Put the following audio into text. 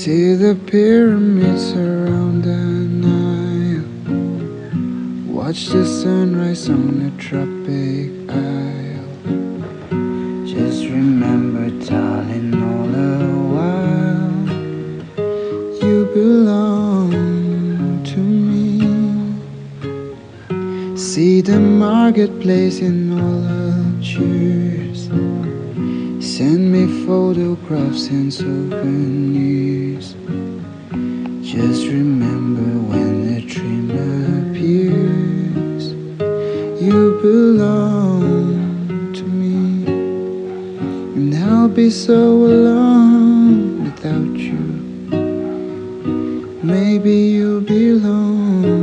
See the pyramids around the Nile. Watch the sunrise on the tropic isle. Just remember, darling, all the while you belong to me. See the marketplace in all the cheers. Send me photographs and souvenirs. Just remember, when the dream appears, you belong to me. And I'll be so alone without you. Maybe you'll belong